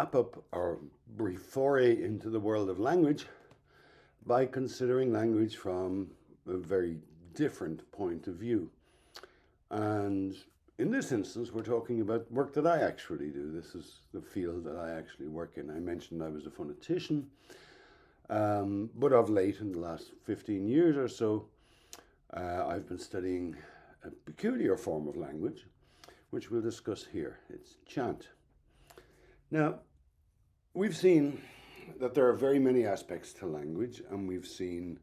wrap up our brief foray into the world of language by considering language from a very different point of view. And in this instance, we're talking about work that I actually do. This is the field that I actually work in. I mentioned I was a phonetician, but of late, in the last 15 years or so, I've been studying a peculiar form of language, which we'll discuss here. It's chant. Now, we've seen that there are very many aspects to language, and we've seen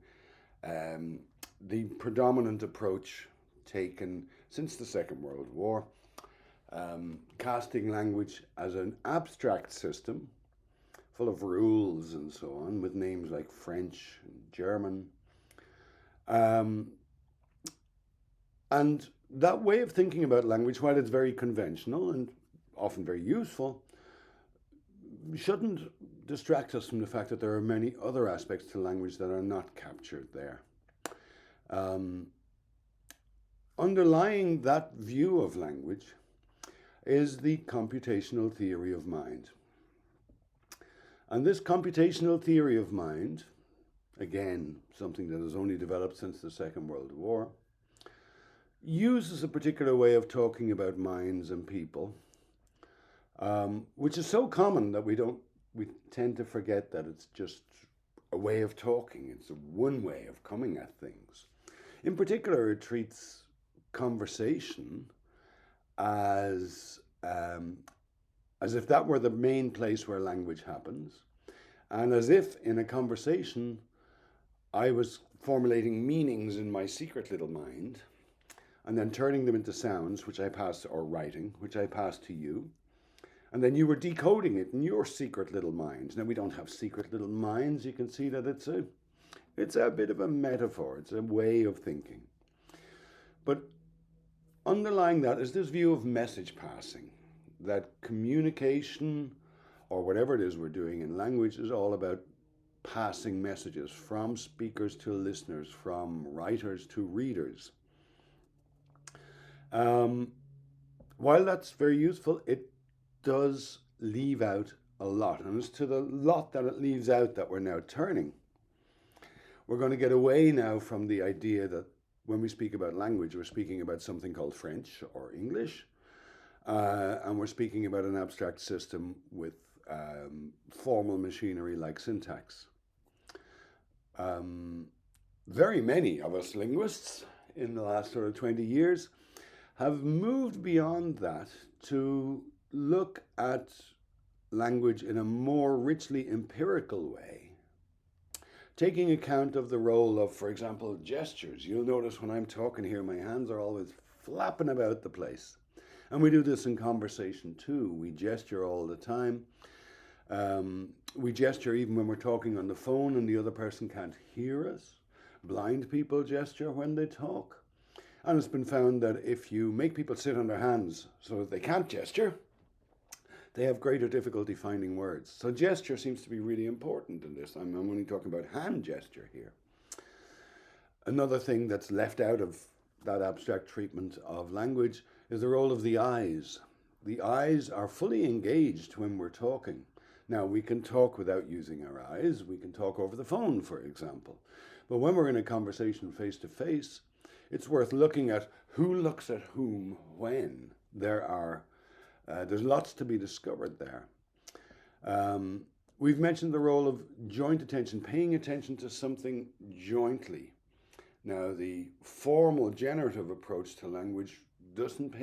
the predominant approach taken since the Second World War, casting language as an abstract system full of rules and so on, with names like French and German. And that way of thinking about language, while it's very conventional and often very useful, shouldn't distract us from the fact that there are many other aspects to language that are not captured there. Underlying that view of language is the computational theory of mind. And this computational theory of mind, again, something that has only developed since the Second World War, uses a particular way of talking about minds and people, which is so common that we tend to forget that it's just a way of talking. It's one way of coming at things. In particular, it treats conversation as if that were the main place where language happens, and as if in a conversation I was formulating meanings in my secret little mind and then turning them into sounds, which I pass, or writing, which I pass to you. And then you were decoding it in your secret little minds. Now, we don't have secret little minds. You can see that it's a bit of a metaphor. It's a way of thinking. But underlying that is this view of message passing, that communication, or whatever it is we're doing in language, is all about passing messages from speakers to listeners, from writers to readers. While that's very useful, it does leave out a lot. And it's to the lot that it leaves out that we're now turning. We're going to get away now from the idea that when we speak about language, we're speaking about something called French or English, and we're speaking about an abstract system with formal machinery like syntax. Very many of us linguists in the last sort of 20 years have moved beyond that to look at language in a more richly empirical way, taking account of the role of, for example, gestures. You'll notice when I'm talking here, my hands are always flapping about the place. And we do this in conversation too. We gesture all the time. We gesture even when we're talking on the phone and the other person can't hear us. Blind people gesture when they talk. And it's been found that if you make people sit on their hands so that they can't gesture, they have greater difficulty finding words. So gesture seems to be really important in this. I'm only talking about hand gesture here. Another thing that's left out of that abstract treatment of language is the role of the eyes. The eyes are fully engaged when we're talking. Now, we can talk without using our eyes. We can talk over the phone, for example. But when we're in a conversation face to face, it's worth looking at who looks at whom when. There's lots to be discovered there. We've mentioned the role of joint attention, paying attention to something jointly. Now, the formal generative approach to language doesn't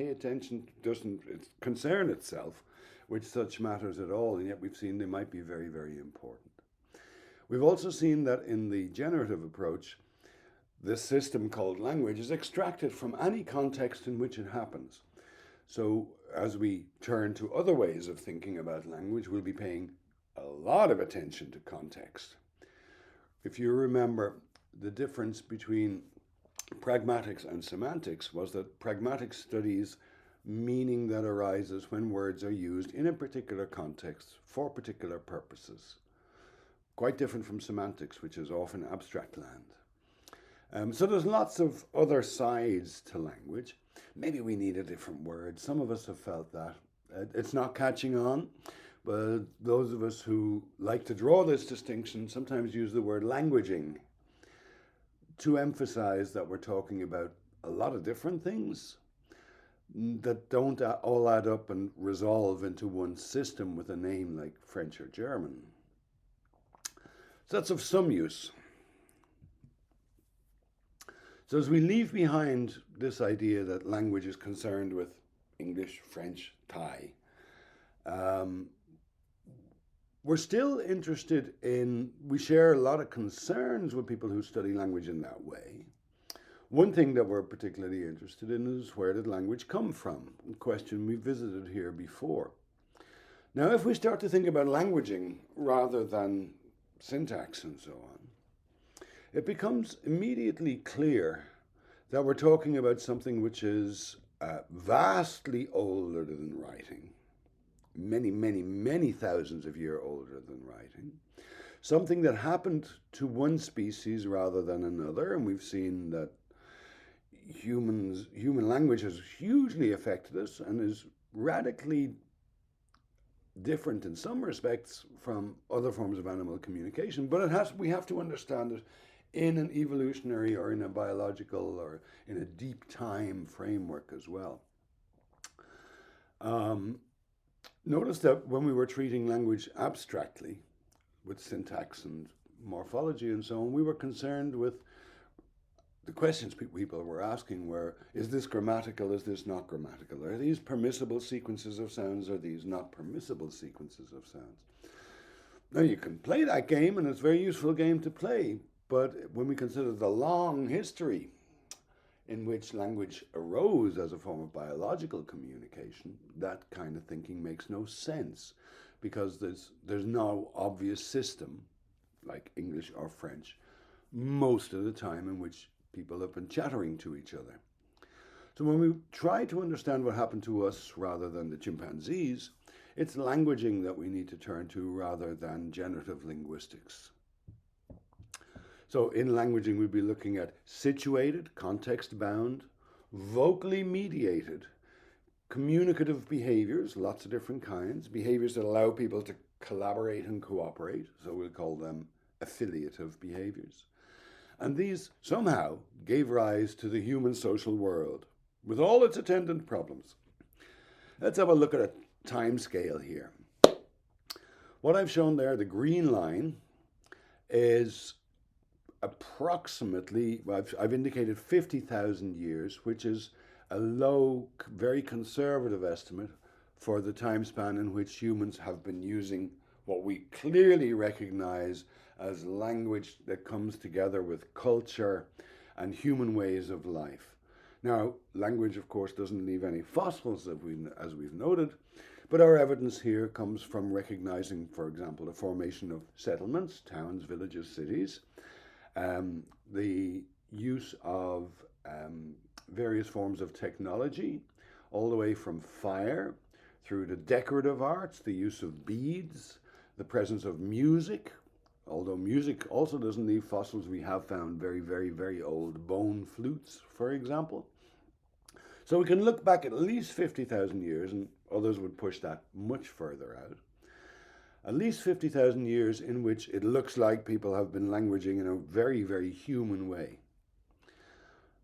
concern itself with such matters at all, and yet we've seen they might be very, very important. We've also seen that in the generative approach, this system called language is extracted from any context in which it happens. So as we turn to other ways of thinking about language, we'll be paying a lot of attention to context. If you remember, the difference between pragmatics and semantics was that pragmatics studies meaning that arises when words are used in a particular context for particular purposes. Quite different from semantics, which is often abstract land. So there's lots of other sides to language. Maybe we need a different word. Some of us have felt that. It's not catching on. But those of us who like to draw this distinction sometimes use the word languaging to emphasize that we're talking about a lot of different things that don't all add up and resolve into one system with a name like French or German. So that's of some use. So as we leave behind this idea that language is concerned with English, French, Thai, we're still interested in, we share a lot of concerns with people who study language in that way. One thing that we're particularly interested in is, where did language come from? A question we visited here before. Now, if we start to think about languaging rather than syntax and so on, it becomes immediately clear that we're talking about something which is vastly older than writing, many, many, many thousands of years older than writing, something that happened to one species rather than another, and we've seen that human language has hugely affected us and is radically different in some respects from other forms of animal communication, but we have to understand it in an evolutionary or in a biological or in a deep time framework as well. Notice that when we were treating language abstractly with syntax and morphology and so on, we were concerned with the questions people were asking were, is this grammatical, is this not grammatical? Are these permissible sequences of sounds, are these not permissible sequences of sounds? Now you can play that game, and it's a very useful game to play, but when we consider the long history in which language arose as a form of biological communication, that kind of thinking makes no sense, because there's no obvious system, like English or French, most of the time in which people have been chattering to each other. So when we try to understand what happened to us rather than the chimpanzees, it's languaging that we need to turn to rather than generative linguistics. So in languaging, we'd be looking at situated, context-bound, vocally mediated, communicative behaviors, lots of different kinds, behaviors that allow people to collaborate and cooperate, so we'll call them affiliative behaviors. And these somehow gave rise to the human social world, with all its attendant problems. Let's have a look at a time scale here. What I've shown there, the green line, is approximately, I've indicated 50,000 years, which is a low, very conservative estimate for the time span in which humans have been using what we clearly recognize as language that comes together with culture and human ways of life. Now, language, of course, doesn't leave any fossils, as we've noted, but our evidence here comes from recognizing, for example, the formation of settlements, towns, villages, cities, the use of various forms of technology, all the way from fire through to decorative arts, the use of beads, the presence of music. Although music also doesn't leave fossils, we have found very, very, very old bone flutes, for example. So we can look back at least 50,000 years, and others would push that much further out. At least 50,000 years in which it looks like people have been languaging in a very, very human way.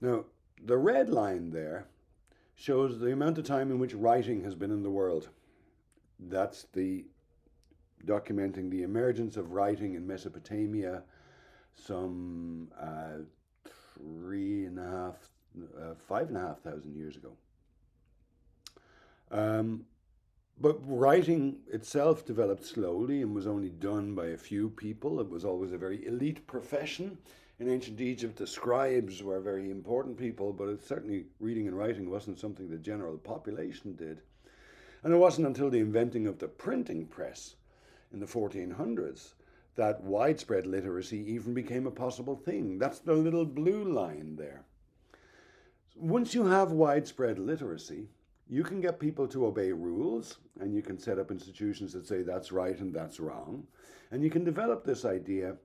Now, the red line there shows the amount of time in which writing has been in the world. That's the documenting the emergence of writing in Mesopotamia some 5,500 years ago. But writing itself developed slowly and was only done by a few people. It was always a very elite profession. In ancient Egypt, the scribes were very important people, but certainly reading and writing wasn't something the general population did. And it wasn't until the inventing of the printing press in the 1400s that widespread literacy even became a possible thing. That's the little blue line there. Once you have widespread literacy, you can get people to obey rules, and you can set up institutions that say that's right and that's wrong. And you can develop this idea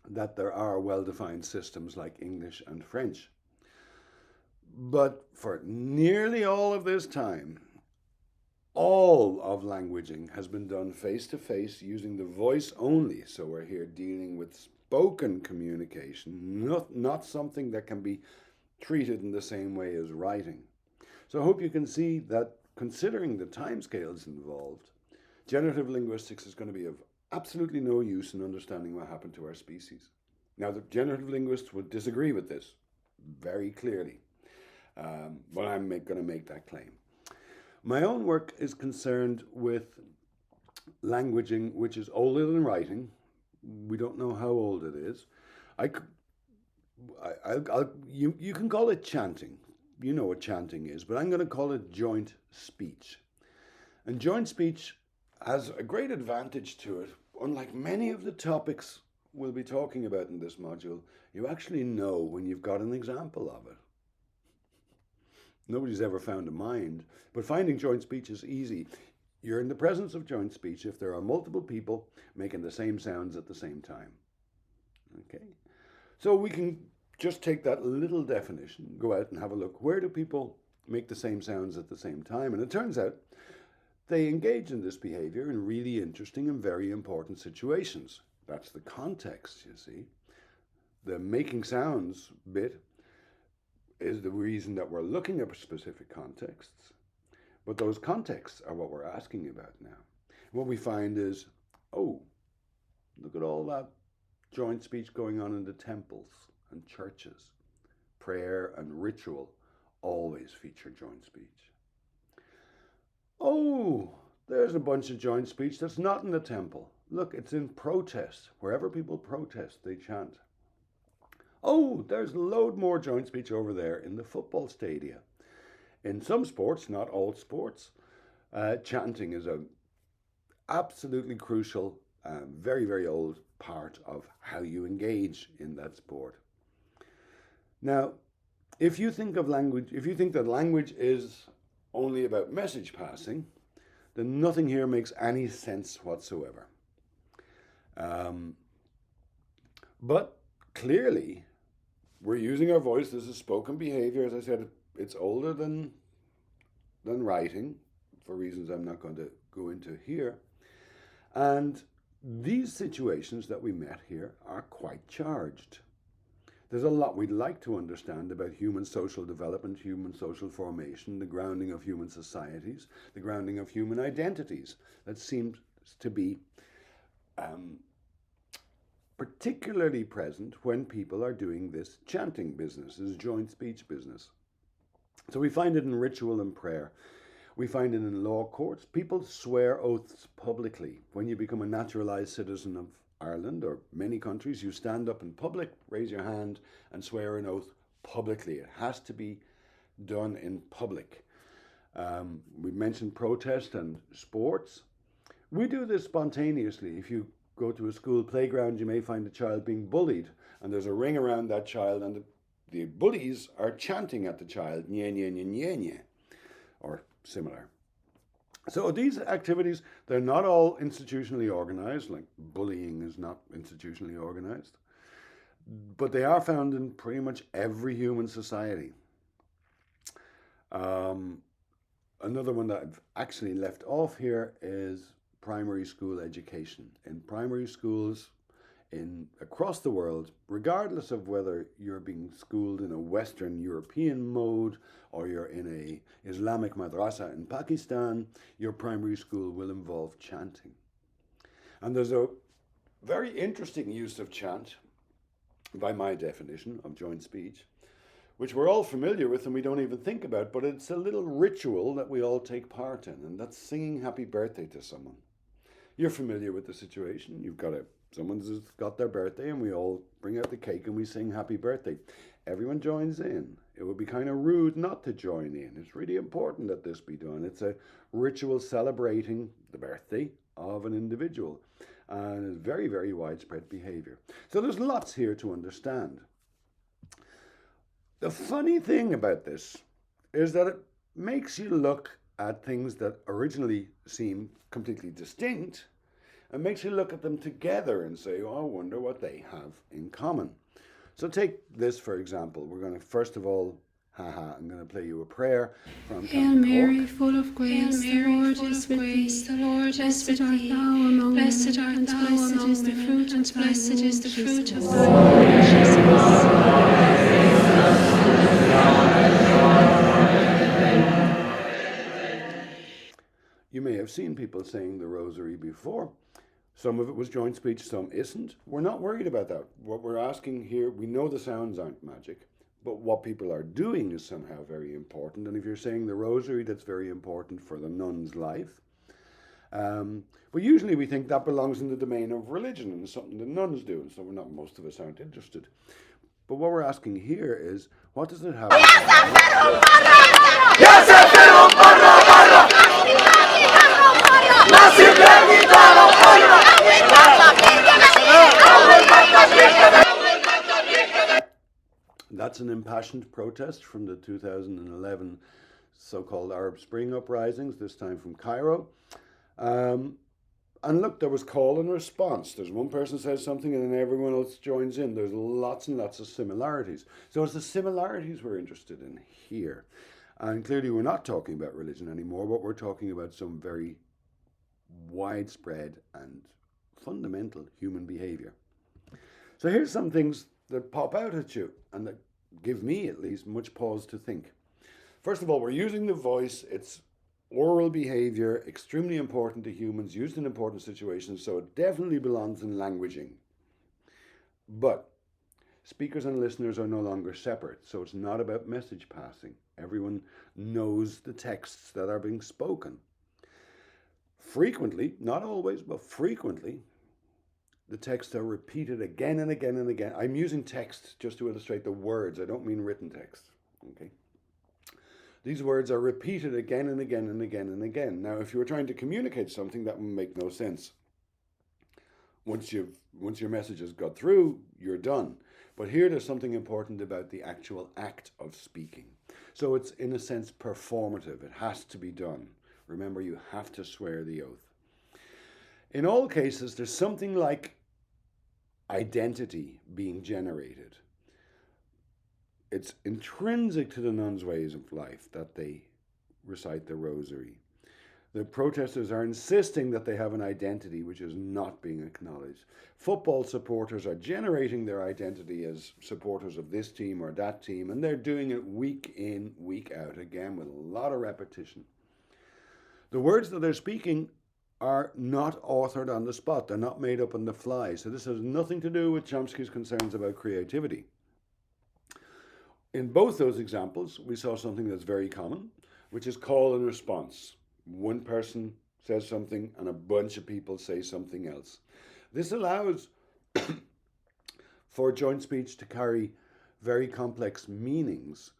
that there are well-defined systems like English and French. But for nearly all of this time, all of languaging has been done face to face using the voice only. So we're here dealing with spoken communication, not something that can be treated in the same way as writing. So I hope you can see that considering the timescales involved, generative linguistics is going to be of absolutely no use in understanding what happened to our species. Now, the generative linguists would disagree with this very clearly, but I'm going to make that claim. My own work is concerned with languaging which is older than writing. We don't know how old it is. You can call it chanting. You know what chanting is, but I'm going to call it joint speech. And joint speech has a great advantage to it. Unlike many of the topics we'll be talking about in this module, you actually know when you've got an example of it. Nobody's ever found a mind, but finding joint speech is easy. You're in the presence of joint speech if there are multiple people making the same sounds at the same time. Okay, so we can just take that little definition, go out and have a look. Where do people make the same sounds at the same time? And it turns out they engage in this behavior in really interesting and very important situations. That's the context, you see. The making sounds bit is the reason that we're looking at specific contexts, but those contexts are what we're asking about now. What we find is, oh, look at all that joint speech going on in the temples and churches. Prayer and ritual always feature joint speech. Oh, there's a bunch of joint speech that's not in the temple. Look, it's in protest. Wherever people protest, they chant. Oh, there's a load more joint speech over there in the football stadia. In some sports, not all sports, chanting is a absolutely crucial, very, very old part of how you engage in that sport. Now, if you think that language is only about message passing, then nothing here makes any sense whatsoever. But clearly, we're using our voice as a spoken behavior. As I said, it's older than writing, for reasons I'm not going to go into here. And these situations that we met here are quite charged. There's a lot we'd like to understand about human social development, human social formation, the grounding of human societies, the grounding of human identities. That seems to be particularly present when people are doing this chanting business, this joint speech business. So we find it in ritual and prayer. We find it in law courts. People swear oaths publicly. When you become a naturalized citizen of Ireland or many countries, you stand up in public, raise your hand, and swear an oath publicly. It has to be done in public. We mentioned protest and sports. We do this spontaneously. If you go to a school playground, you may find a child being bullied, and there's a ring around that child, and the bullies are chanting at the child, nye, nye, nye, nye, nye, or similar. So these activities, they're not all institutionally organized, like bullying is not institutionally organized, but they are found in pretty much every human society. Another one that I've actually left off here is primary school education. In primary schools across the world, regardless of whether you're being schooled in a Western European mode or you're in a Islamic madrasa in Pakistan, your primary school will involve chanting. And there's a very interesting use of chant, by my definition of joint speech, which we're all familiar with and we don't even think about, but it's a little ritual that we all take part in, and that's singing happy birthday to someone. You're familiar with the situation. Someone's got their birthday and we all bring out the cake and we sing happy birthday. Everyone joins in. It would be kind of rude not to join in. It's really important that this be done. It's a ritual celebrating the birthday of an individual, and it's very, very widespread behavior. So there's lots here to understand. The funny thing about this is that it makes you look at things that originally seem completely distinct and makes you look at them together and say, oh, I wonder what they have in common. So take this, for example. We're going to first of all Haha, I'm going to play you a prayer from Hail County Mary, Cork. full of grace, the Lord is with thee. Blessed art thou among women, and blessed is the fruit of thy womb, You may have seen people saying the rosary before. Some of it was joint speech, some isn't. We're not worried about that. What we're asking here, we know the sounds aren't magic, but what people are doing is somehow very important. And if you're saying the rosary, that's very important for the nun's life. But usually we think that belongs in the domain of religion and something the nuns do, and so we're not, most of us aren't interested. But what we're asking here is, what does it have? That's an impassioned protest from the 2011 so-called Arab Spring uprisings, this time from Cairo. And look, there was call and response. There's one person says something and then everyone else joins in. There's lots and lots of similarities. So it's the similarities we're interested in here. And clearly we're not talking about religion anymore, but we're talking about some very widespread and fundamental human behavior. So here's some things that pop out at you and that give me at least much pause to think. First of all, we're using the voice. It's oral behavior, extremely important to humans, used in important situations, so it definitely belongs in languaging. But speakers and listeners are no longer separate, so it's not about message passing. Everyone knows the texts that are being spoken. Frequently, not always, but frequently, the texts are repeated again and again and again. I'm using text just to illustrate the words. I don't mean written text. Okay. These words are repeated again and again and again and again. Now, if you were trying to communicate something, that would make no sense. Once your message has got through, you're done. But here there's something important about the actual act of speaking. So it's, in a sense, performative. It has to be done. Remember, you have to swear the oath. In all cases, there's something like identity being generated. It's intrinsic to the nuns' ways of life that they recite the rosary. The protesters are insisting that they have an identity which is not being acknowledged. Football supporters are generating their identity as supporters of this team or that team, and they're doing it week in, week out, again with a lot of repetition. The words that they're speaking are not authored on the spot. They're not made up on the fly. So this has nothing to do with Chomsky's concerns about creativity. In both those examples, we saw something that's very common, which is call and response. One person says something and a bunch of people say something else. This allows for joint speech to carry very complex meanings.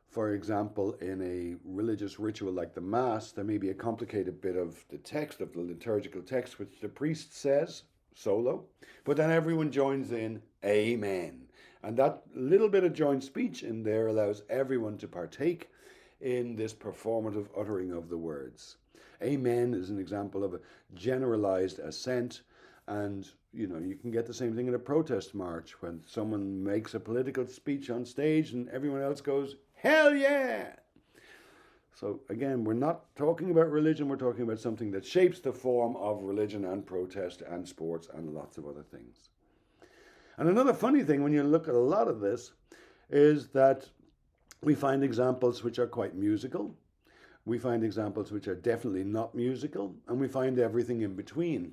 For example, in a religious ritual like the Mass, there may be a complicated bit of the text, of the liturgical text, which the priest says solo, but then everyone joins in, Amen. And that little bit of joint speech in there allows everyone to partake in this performative uttering of the words. Amen is an example of a generalized assent, and you can get the same thing in a protest march when someone makes a political speech on stage and everyone else goes, hell yeah! So again, we're not talking about religion, we're talking about something that shapes the form of religion and protest and sports and lots of other things. And another funny thing when you look at a lot of this is that we find examples which are quite musical, we find examples which are definitely not musical, and we find everything in between.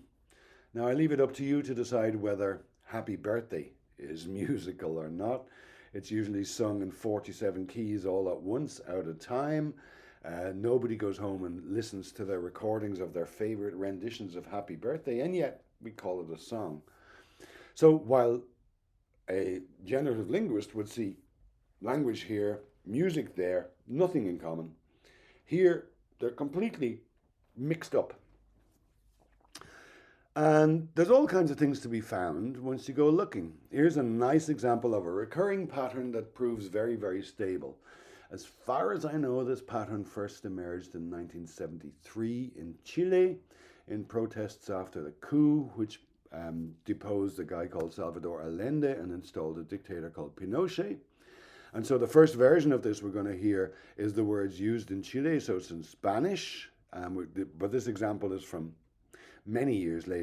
Now I leave it up to you to decide whether Happy Birthday is musical or not. It's usually sung in 47 keys all at once, out of time. Nobody goes home and listens to their recordings of their favorite renditions of Happy Birthday, and yet we call it a song. So while a generative linguist would see language here, music there, nothing in common, here they're completely mixed up. And there's all kinds of things to be found once you go looking. Here's a nice example of a recurring pattern that proves very, very stable. As far as I know, this pattern first emerged in 1973 in Chile in protests after the coup, which deposed a guy called Salvador Allende and installed a dictator called Pinochet. And so the first version of this we're going to hear is the words used in Chile, so it's in Spanish, but this example is from many years later.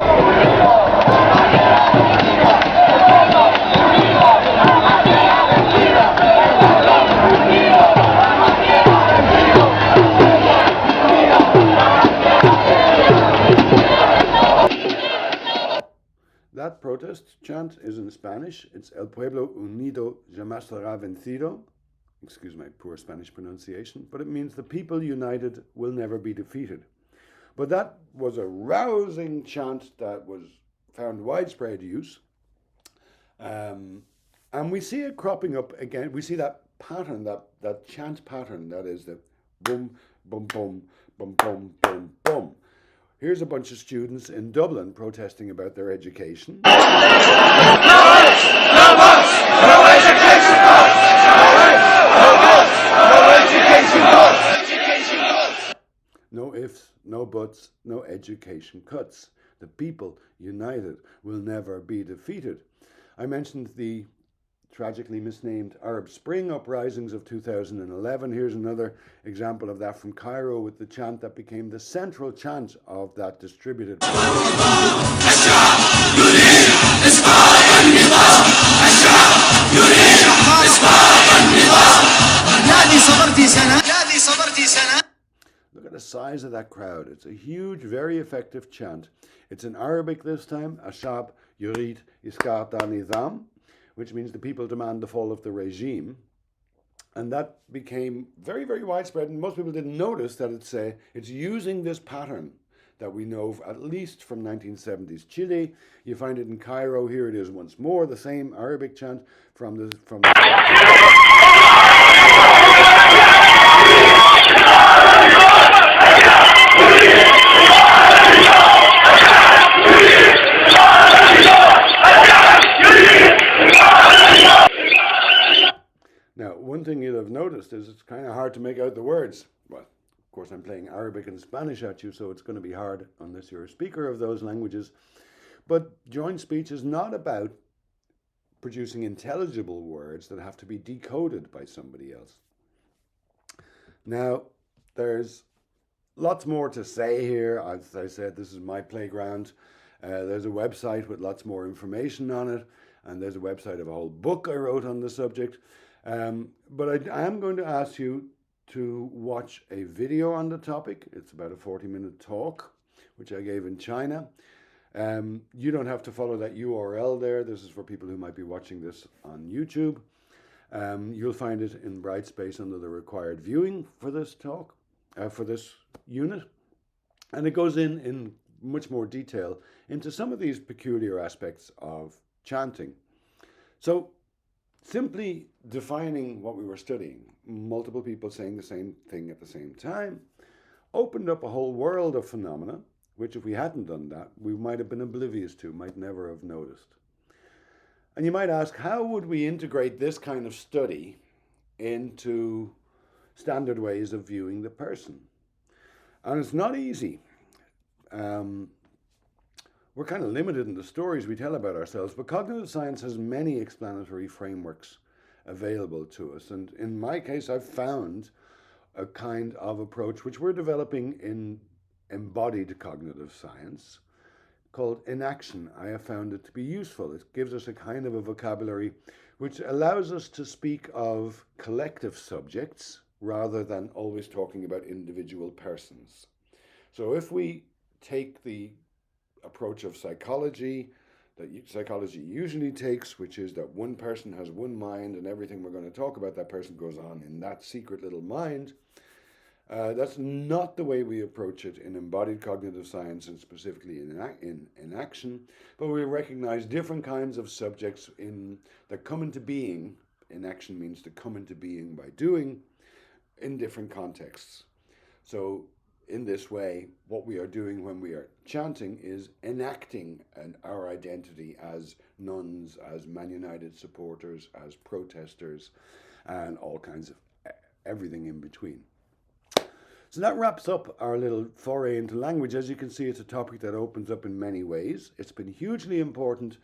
That protest chant is in Spanish. It's El pueblo unido jamás será vencido. Excuse my poor Spanish pronunciation, but it means the people united will never be defeated. But that was a rousing chant that was found widespread use. And we see it cropping up again. We see that pattern, that chant pattern, that is the boom, boom, boom, boom, boom, boom, boom. Here's a bunch of students in Dublin protesting about their education. No ifs, no buts, no education cuts. No ifs, no buts, no education cuts. The people united will never be defeated. I mentioned the tragically misnamed Arab Spring uprisings of 2011. Here's another example of that from Cairo with the chant that became the central chant of that distributed. Look at the size of that crowd. It's a huge, very effective chant. It's in Arabic this time, Ashab Yurid Isqat al-Nizam, which means the people demand the fall of the regime. And that became very, very widespread, and most people didn't notice that it's using this pattern that we know at least from 1970s Chile. You find it in Cairo. Here it is once more, the same Arabic chant from the Now, one thing you'll have noticed is it's kind of hard to make out the words. Well, of course, I'm playing Arabic and Spanish at you, so it's going to be hard unless you're a speaker of those languages. But joint speech is not about producing intelligible words that have to be decoded by somebody else. Now, there's lots more to say here. As I said, this is my playground. There's a website with lots more information on it, and there's a website of a whole book I wrote on the subject. But I am going to ask you to watch a video on the topic. It's about a 40-minute talk, which I gave in China. You don't have to follow that URL there. This is for people who might be watching this on YouTube. You'll find it in Brightspace under the required viewing for this talk, for this unit. And it goes in much more detail into some of these peculiar aspects of chanting. So, simply defining what we were studying, multiple people saying the same thing at the same time, opened up a whole world of phenomena, which if we hadn't done that, we might have been oblivious to, might never have noticed. And you might ask, how would we integrate this kind of study into standard ways of viewing the person? And it's not easy. We're kind of limited in the stories we tell about ourselves, but cognitive science has many explanatory frameworks available to us. And in my case, I've found a kind of approach which we're developing in embodied cognitive science called inaction. I have found it to be useful. It gives us a kind of a vocabulary which allows us to speak of collective subjects rather than always talking about individual persons. So if we take the approach of psychology that psychology usually takes, which is that one person has one mind and everything we're going to talk about that person goes on in that secret little mind, that's not the way we approach it in embodied cognitive science and specifically in action, but we recognize different kinds of subjects that come into being. In action means to come into being by doing in different contexts. So in this way, what we are doing when we are chanting is enacting our identity as nuns, as Man United supporters, as protesters, and all kinds of everything in between. So that wraps up our little foray into language. As you can see, it's a topic that opens up in many ways. It's been hugely important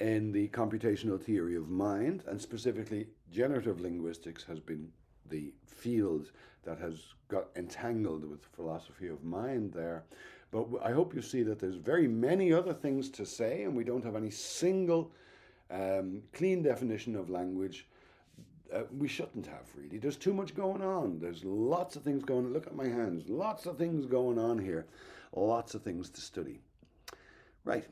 in the computational theory of mind, and specifically generative linguistics has been the field that has got entangled with philosophy of mind there. But I hope you see that there's very many other things to say, and we don't have any single clean definition of language. We shouldn't have, really. There's too much going on. There's lots of things going on. Look at my hands. Lots of things going on here. Lots of things to study. Right.